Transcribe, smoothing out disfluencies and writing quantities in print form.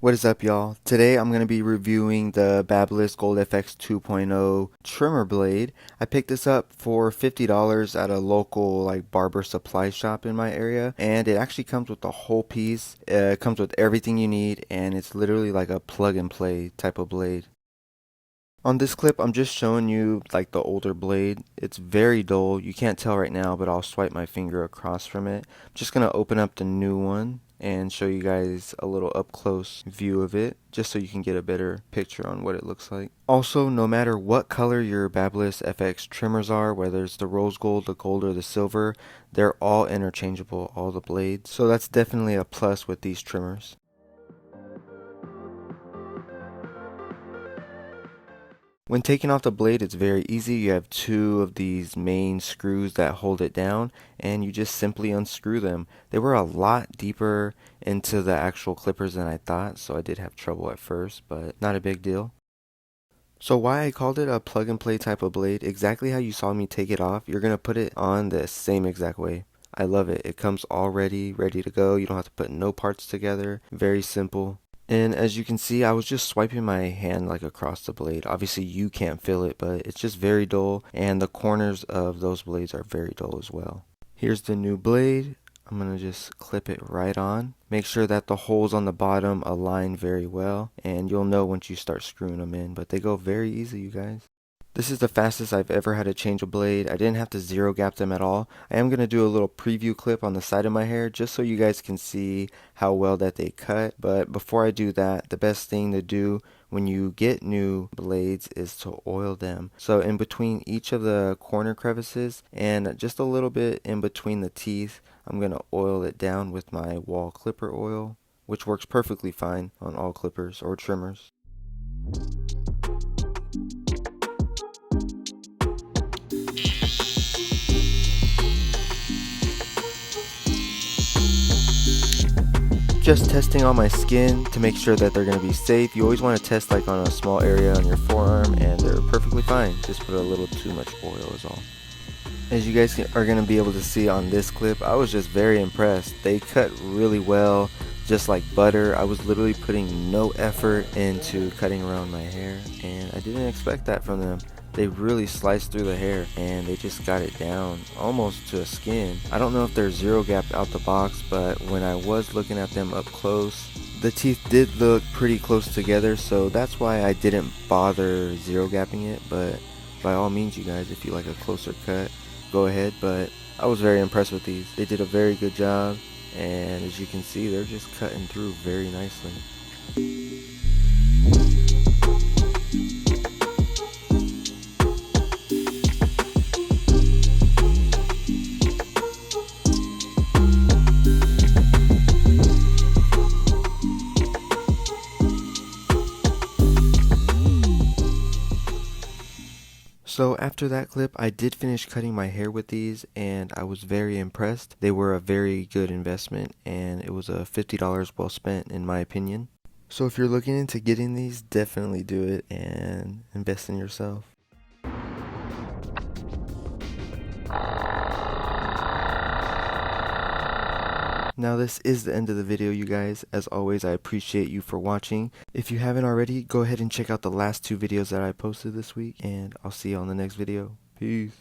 What is up, y'all? Today I'm going to be reviewing the Babyliss Fx 2.0 trimmer blade. I picked this up for $50 at a local barber supply shop in my area, and it actually comes with the whole piece. It comes with everything you need, and it's literally like a plug and play type of blade. On this clip, I'm just showing you the older blade. It's very dull. You can't tell right now, but I'll swipe my finger across from it. I'm just going to open up the new one and show you guys a little up close view of it, just so you can get a better picture on what it looks like. Also, no matter what color your Babyliss Fx trimmers are, whether it's the rose gold, the gold, or the silver, they're all interchangeable, all the blades. So that's definitely a plus with these trimmers. When taking off the blade, it's very easy. You have two of these main screws that hold it down, and you just simply unscrew them. They were a lot deeper into the actual clippers than I thought, so I did have trouble at first, but not a big deal. So why I called it a plug and play type of blade, exactly how you saw me take it off, you're going to put it on the same exact way. I love it. It comes already ready to go. You don't have to put no parts together. Very simple. And as you can see, I was just swiping my hand across the blade. Obviously you can't feel it, but it's just very dull, and the corners of those blades are very dull as well. Here's the new blade. I'm going to just clip it right on. Make sure that the holes on the bottom align very well, and you'll know once you start screwing them in, but they go very easy, you guys. This is the fastest I've ever had to change a blade. I didn't have to zero gap them at all. I am going to do a little preview clip on the side of my hair just so you guys can see how well that they cut. But before I do that, the best thing to do when you get new blades is to oil them. So in between each of the corner crevices and just a little bit in between the teeth, I'm going to oil it down with my wall clipper oil, which works perfectly fine on all clippers or trimmers. Just testing on my skin to make sure that they're going to be safe. You always want to test on a small area on your forearm, and they're perfectly fine. Just put a little too much oil is all. As you guys are going to be able to see on this clip, I was just very impressed. They cut really well, just like butter. I was literally putting no effort into cutting around my hair, and I didn't expect that from them. They really sliced through the hair, and they just got it down almost to skin. I don't know if they're zero gapped out the box, but when I was looking at them up close, the teeth did look pretty close together, so that's why I didn't bother zero gapping it. But by all means, you guys, if you like a closer cut, go ahead. But I was very impressed with these. They did a very good job, and as you can see, they're just cutting through very nicely. So after that clip, I did finish cutting my hair with these, and I was very impressed. They were a very good investment, and it was a $50 well spent in my opinion. So if you're looking into getting these, definitely do it and invest in yourself. Now this is the end of the video, you guys. As always, I appreciate you for watching. If you haven't already, go ahead and check out the last two videos that I posted this week, and I'll see you on the next video. Peace.